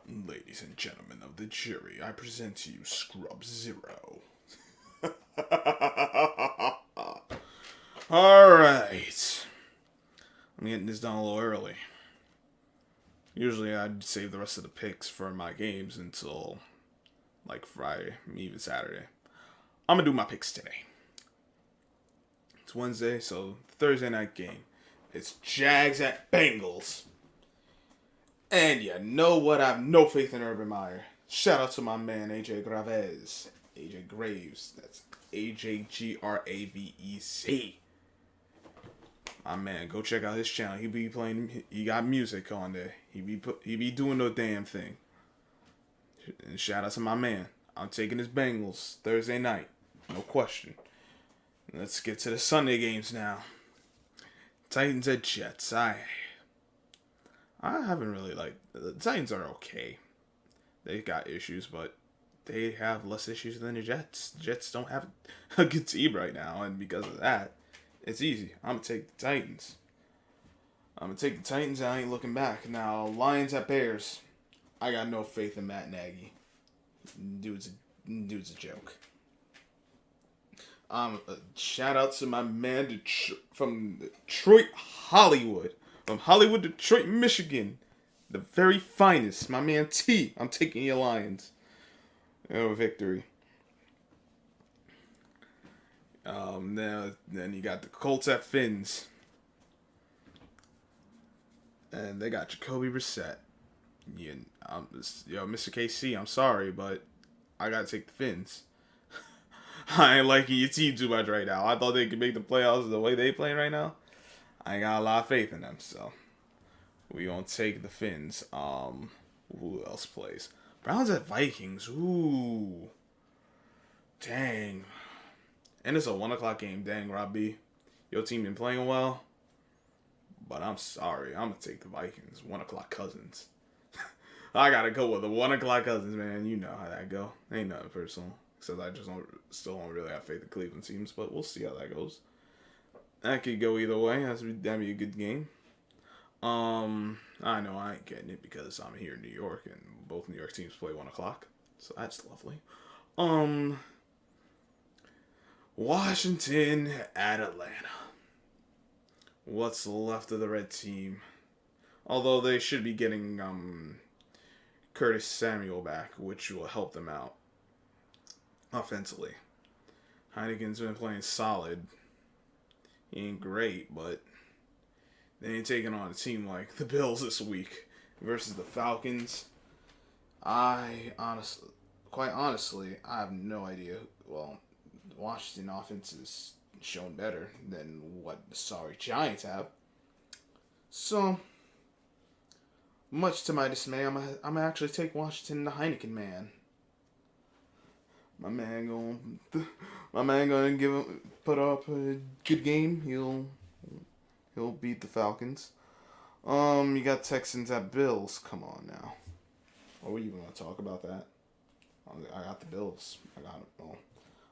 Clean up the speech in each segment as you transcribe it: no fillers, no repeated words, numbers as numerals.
Ladies and gentlemen of the jury, I present to you Scrub Zero. Alright. I'm getting this done a little early. Usually I'd save the rest of the picks for my games until like Friday, even Saturday. I'm gonna do my picks today. It's Wednesday, so Thursday night game. It's Jags at Bengals. And you know what? I have no faith in Urban Meyer. Shout out to my man AJ Graves. AJ Graves. That's AJGravez. My man, go check out his channel. He be playing. He got music on there. He be doing the damn thing. And shout out to my man. I'm taking his Bengals Thursday night, no question. Let's get to the Sunday games now. Titans at Jets. I haven't really the Titans are okay. They got issues, but they have less issues than the Jets. The Jets don't have a good team right now, and because of that, it's easy. I'm gonna take the Titans. I ain't looking back. Now, Lions at Bears. I got no faith in Matt Nagy. Dude's a joke. Shout out to my man from Detroit, Hollywood. From Hollywood, Detroit, Michigan. The very finest. My man T. I'm taking your Lions. Victory. Then you got the Colts at Finns. And they got Jacoby Brissett. Mr. KC, I'm sorry, but I gotta take the Finns. I ain't liking your team too much right now. I thought they could make the playoffs the way they playing right now. I ain't got a lot of faith in them, so we gonna take the Finns. Who else plays? Browns at Vikings. Ooh, dang. And it's a 1:00 game. Dang, Robbie, your team been playing well, but I'm sorry. I'm gonna take the Vikings. 1:00 Cousins. I gotta go with the 1:00 Cousins, man. You know how that go. Ain't nothing personal, except I just still don't really have faith in Cleveland teams, but we'll see how that goes. That could go either way. That'd be a good game. I know I ain't getting it because I'm here in New York and both New York teams play 1:00, so that's lovely. Washington at Atlanta. What's left of the red team? Although they should be getting Curtis Samuel back, which will help them out offensively. Heineken's been playing solid. He ain't great, but they ain't taking on a team like the Bills this week versus the Falcons. Quite honestly, I have no idea. Well, the Washington offense is shown better than what the sorry Giants have. So, much to my dismay, I'm gonna actually take Washington, the Heineken man. My man gonna put up a good game. He'll beat the Falcons. You got Texans at Bills. Come on now. Are we even gonna talk about that? I got the Bills. I got it. Well,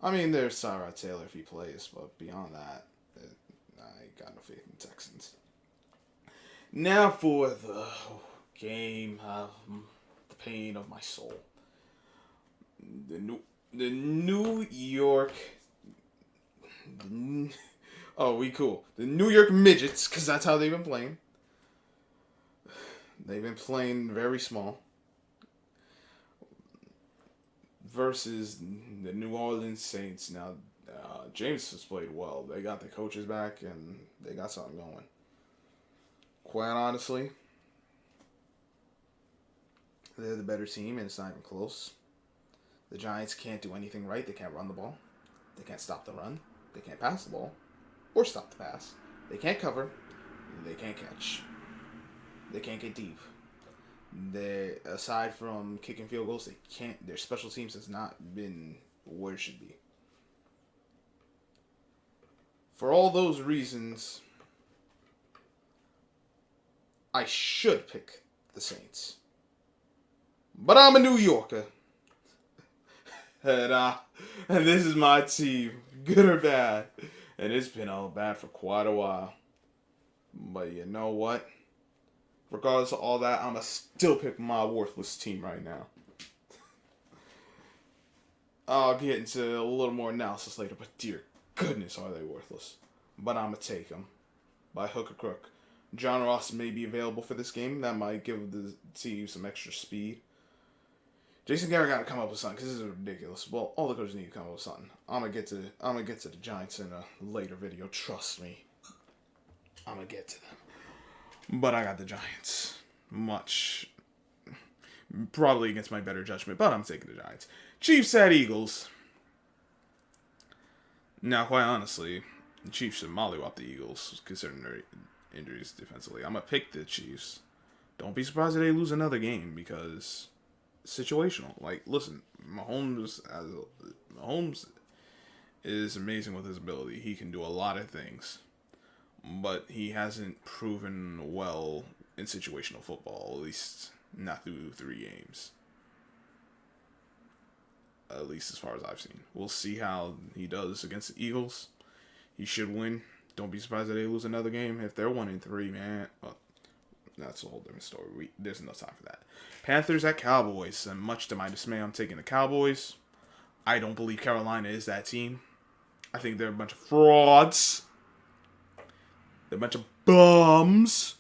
I mean, there's Tyrod Taylor if he plays, but beyond that, I got no faith in the Texans. Now for the game of the pain of my soul. The New York. The New York Midgets, because that's how they've been playing. They've been playing very small. Versus the New Orleans Saints. Now, James has played well. They got the coaches back, and they got something going. Quite honestly, they're the better team, and it's not even close. The Giants can't do anything right. They can't run the ball. They can't stop the run. They can't pass the ball or stop the pass. They can't cover. They can't catch. They can't get deep. Aside from kicking field goals, they can't. Their special teams has not been where it should be. For all those reasons, I should pick the Saints. But I'm a New Yorker. And this is my team, good or bad. And it's been all bad for quite a while. But you know what? Regardless of all that, I'm going to still pick my worthless team right now. I'll get into a little more analysis later, but dear goodness, are they worthless. But I'm going to take them by hook or crook. John Ross may be available for this game. That might give the team some extra speed. Jason Garrett got to come up with something because this is ridiculous. Well, all the coaches need to come up with something. I'm gonna get to the Giants in a later video. Trust me. I'm gonna get to them. But I got the Giants. Probably against my better judgment, but I'm taking the Giants. Chiefs at Eagles. Now, quite honestly, the Chiefs should mollywop the Eagles considering their injuries defensively. I'm gonna pick the Chiefs. Don't be surprised if they lose another game because situational. Like, listen, Mahomes is amazing with his ability. He can do a lot of things, but he hasn't proven well in situational football, at least not through 3 games. At least as far as I've seen. We'll see how he does against the Eagles. He should win. Don't be surprised if they lose another game. If they're 1-3, man, well, that's a whole different story. There's no time for that. Panthers at Cowboys. And much to my dismay, I'm taking the Cowboys. I don't believe Carolina is that team. I think they're a bunch of frauds. They're a bunch of bums.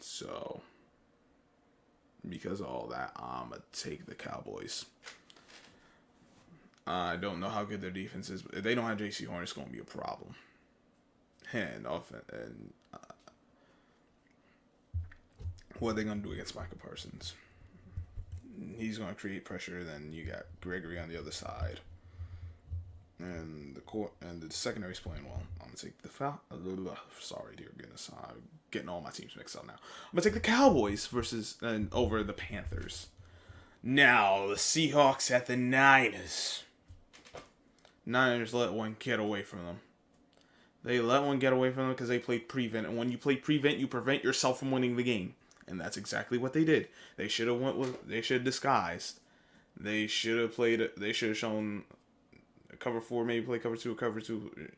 So, because of all that, I'm going to take the Cowboys. I don't know how good their defense is, but if they don't have J.C. Horn, it's going to be a problem. What are they going to do against Michael Parsons? He's going to create pressure. Then you got Gregory on the other side, and the secondary's playing well. I'm gonna take the sorry, dear goodness, I'm getting all my teams mixed up now. I'm gonna take the Cowboys over the Panthers. Now the Seahawks at the Niners. Niners let one get away from them. They let one get away from them because they played prevent, and when you play prevent, you prevent yourself from winning the game. And that's exactly what they did. They should have disguised. They should have shown cover 4, maybe play cover 2,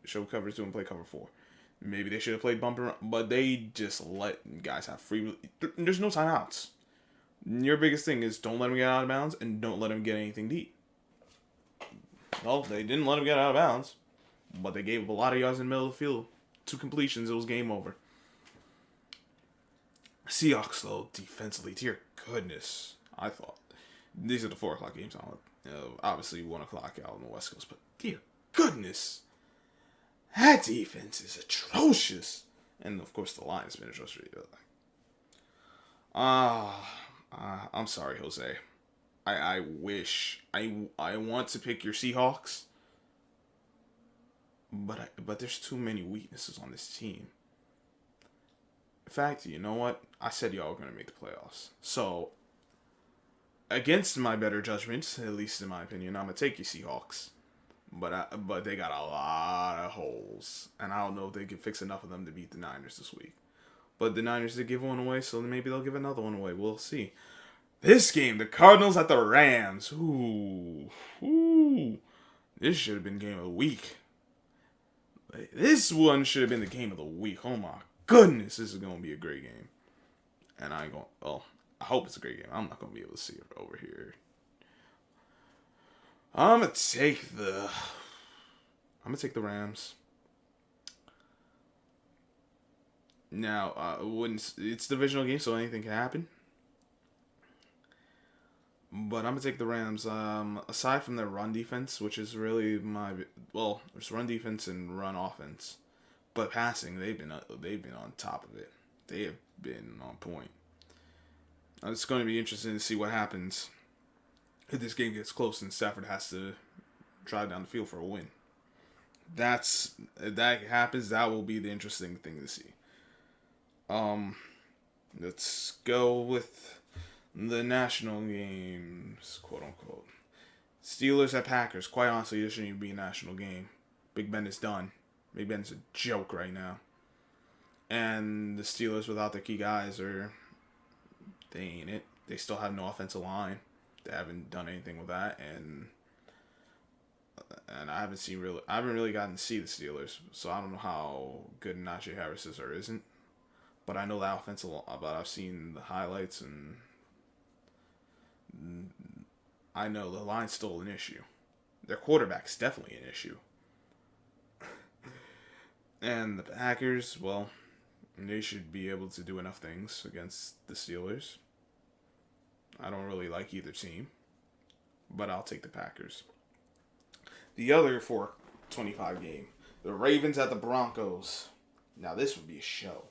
show cover 2 and play cover 4. Maybe they should have played bumper, but they just let guys have free. There's no timeouts. Your biggest thing is don't let them get out of bounds and don't let them get anything deep. Well, they didn't let them get out of bounds, but they gave up a lot of yards in the middle of the field. 2 completions, it was game over. Seahawks, though, defensively, dear goodness, I thought. These are the 4 o'clock games. Obviously, 1 o'clock out on the West Coast, but dear goodness, that defense is atrocious. And, of course, the line has been atrocious. I'm sorry, Jose. I wish. I want to pick your Seahawks, but there's too many weaknesses on this team. In fact, you know what? I said y'all were going to make the playoffs. So, against my better judgment, at least in my opinion, I'm going to take you Seahawks. But they got a lot of holes. And I don't know if they can fix enough of them to beat the Niners this week. But the Niners did give one away, so maybe they'll give another one away. We'll see. This game, the Cardinals at the Rams. Ooh. This should have been game of the week. This one should have been the game of the week. Oh my goodness, this is going to be a great game. And I hope it's a great game. I'm not going to be able to see it over here. I'm going to take the Rams. Now, it's a divisional game, so anything can happen. But I'm going to take the Rams. Aside from their run defense, which is really there's run defense and run offense. But passing, they've been on top of it. They have been on point. It's going to be interesting to see what happens if this game gets close and Stafford has to drive down the field for a win. If that happens, that will be the interesting thing to see. Let's go with the national games, quote unquote. Steelers at Packers. Quite honestly, this shouldn't even be a national game. Big Ben is done. Big Ben's a joke right now. And the Steelers without their key guys they ain't it. They still have no offensive line. They haven't done anything with that, and I haven't really gotten to see the Steelers, so I don't know how good Najee Harris is or isn't. But I know that offense a lot. But I've seen the highlights, and I know the line's still an issue. Their quarterback's definitely an issue. And the Packers, well, they should be able to do enough things against the Steelers. I don't really like either team, but I'll take the Packers. The other 4:25 game, the Ravens at the Broncos. Now this would be a show.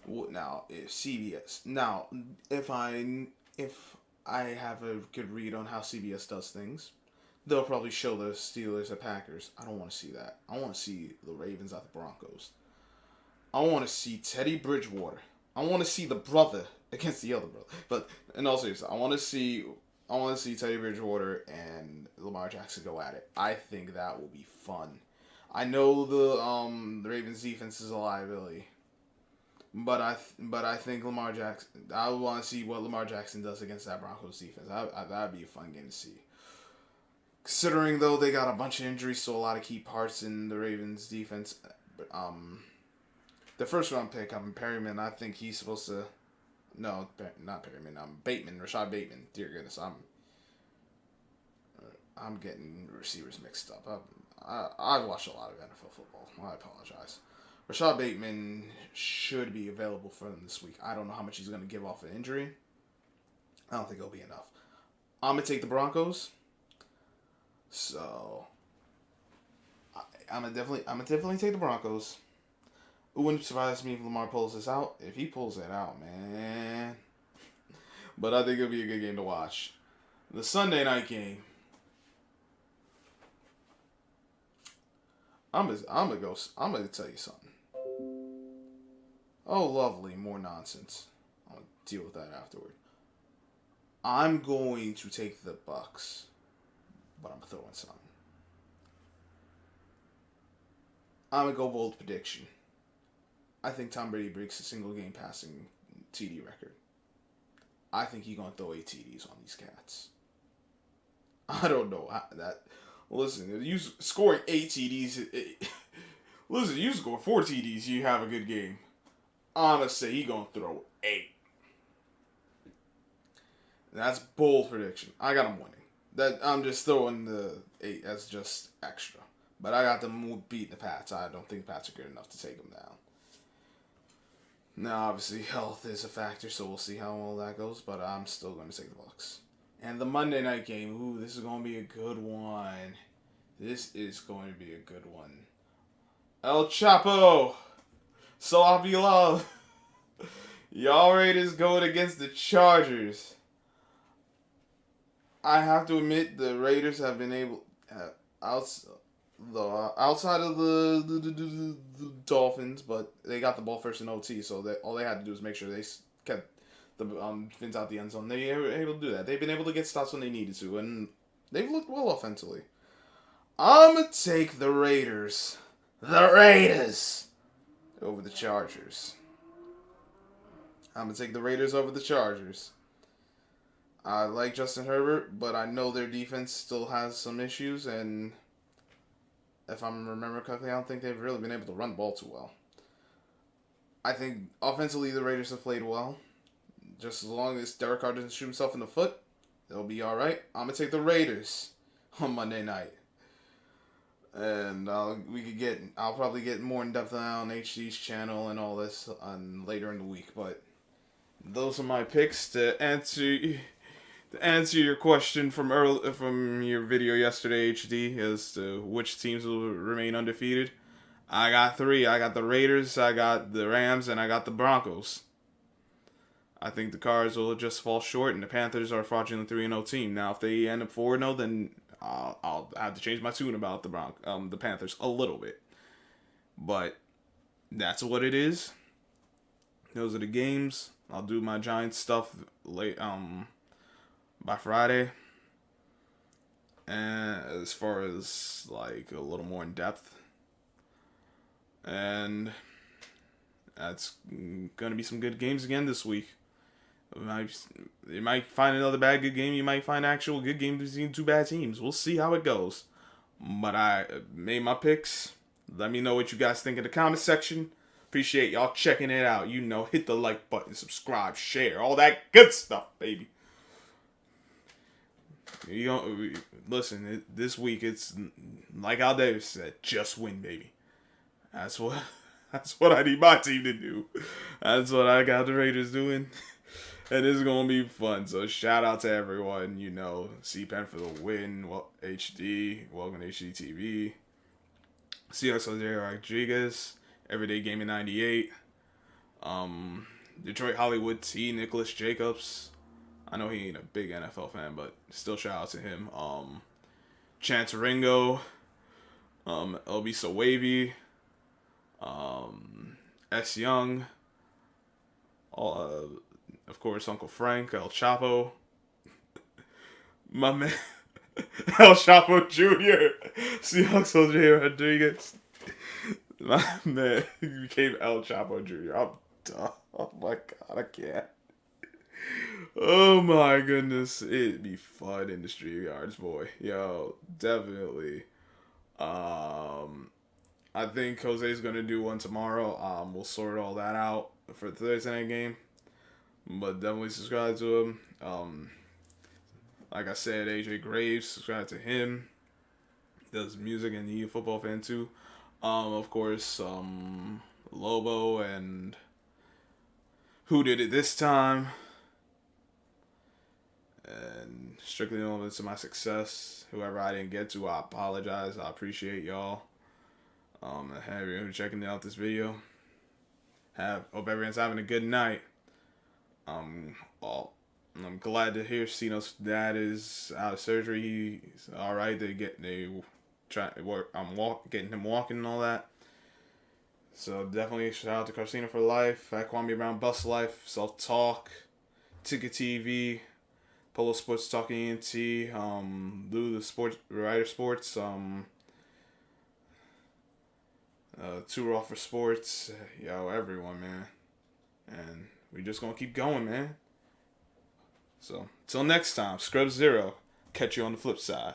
Now if CBS, now if I have a good read on how CBS does things, they'll probably show the Steelers at Packers. I don't want to see that. I want to see the Ravens at the Broncos. I want to see Teddy Bridgewater. I want to see the brother against the other brother. But in all seriousness, I want to see Teddy Bridgewater and Lamar Jackson go at it. I think that will be fun. I know the Ravens defense is a liability, but I think Lamar Jackson. I want to see what Lamar Jackson does against that Broncos defense. That'd be a fun game to see. Considering though they got a bunch of injuries, so a lot of key parts in the Ravens defense. The first round pick, Perryman. I think he's supposed to. No, not Perryman. Bateman, Rashad Bateman. Dear goodness, I'm getting receivers mixed up. I've watched a lot of NFL football. I apologize. Rashad Bateman should be available for them this week. I don't know how much he's going to give off an injury. I don't think it'll be enough. I'm gonna take the Broncos. So I'm gonna definitely take the Broncos. It wouldn't surprise me if Lamar pulls this out. If he pulls it out, man. But I think it'll be a good game to watch. The Sunday night game. I'm gonna tell you something. Oh, lovely, more nonsense. I'll deal with that afterward. I'm going to take the Bucks, but I'm throwing something. I'm gonna go bold prediction. I think Tom Brady breaks a single game passing TD record. I think he's gonna throw 8 TDs on these cats. I don't know that. Listen, you scoring 8 TDs. Listen, you score 4 TDs, you have a good game. I'm gonna say he's gonna throw 8. That's bold prediction. I got him winning. That I'm just throwing the 8 as just extra. But I got them beating the Pats. I don't think the Pats are good enough to take them down. Now, obviously, health is a factor, so we'll see how well that goes. But I'm still going to take the Bucks. And the Monday night game. Ooh, this is going to be a good one. This is going to be a good one. El Chapo. Salafi Love. Y'all Raiders going against the Chargers. I have to admit, the Raiders have been able, outside of the Dolphins, but they got the ball first in OT, so all they had to do was make sure they kept the Fins out the end zone. They were able to do that. They've been able to get stops when they needed to, and they've looked well offensively. I'm going to take the Raiders. The Raiders! Over the Chargers. I'm going to take the Raiders over the Chargers. I like Justin Herbert, but I know their defense still has some issues, and if I'm remembering correctly, I don't think they've really been able to run the ball too well. I think offensively the Raiders have played well. Just as long as Derek Carr doesn't shoot himself in the foot, they'll be all right. I'm going to take the Raiders on Monday night. And I'll probably get more in depth on HD's channel and all this later in the week. But those are my picks to answer your question from your video yesterday, HD, as to which teams will remain undefeated. I got 3. I got the Raiders, I got the Rams, and I got the Broncos. I think the Cards will just fall short, and the Panthers are a fraudulent 3-0 team. Now, if they end up 4-0, then I'll have to change my tune about the Panthers a little bit. But that's what it is. Those are the games. I'll do my Giants stuff late by Friday. And as far as like a little more in depth. And that's gonna be some good games again this week. You might find another good game. You might find actual good games between 2 bad teams. We'll see how it goes. But I made my picks. Let me know what you guys think in the comment section. Appreciate y'all checking it out. You know, hit the like button, subscribe, share, all that good stuff, baby. You don't listen. This week, it's like Al Davis said, just win, baby. That's what I need my team to do. That's what I got the Raiders doing. And it's going to be fun. So shout out to everyone. You know, C-Pen for the win. Well, HD. Welcome to HD TV. Seahawks Jose Rodriguez. Everyday Gaming 98. Detroit Hollywood T. Nicholas Jacobs. I know he ain't a big NFL fan, but still shout out to him. Chance Ringo. LB So Wavy. S. Young. Of course, Uncle Frank, El Chapo. My man, El Chapo Jr. Seahawks Jose Rodriguez. My man, he became El Chapo Jr. I'm done. Oh my god, I can't. Oh my goodness, it'd be fun in the StreamYards, boy. Yo, definitely. I think Jose's gonna do one tomorrow. We'll sort all that out for the Thursday night game. But definitely subscribe to him. Like I said, AJ Graves, subscribe to him. Does music and he's a football fan too. Of course, Lobo and Who Did It This Time. And Strictly Known to My Success. Whoever I didn't get to, I apologize. I appreciate y'all. Everyone who's checking out this video. Hope everyone's having a good night. I'm glad to hear Cino's dad is out of surgery. He's all right. They try to work. Getting him walking and all that. So definitely shout out to Carcino for life. At Kwame Brown Bus Life, Self Talk, Ticket TV, Polo Sports Talking ENT, Lou the Sports Rider Sports, Two Raw for Sports, yo, everyone, man, and we just gonna keep going, man. So, till next time, Scrub Zero. Catch you on the flip side.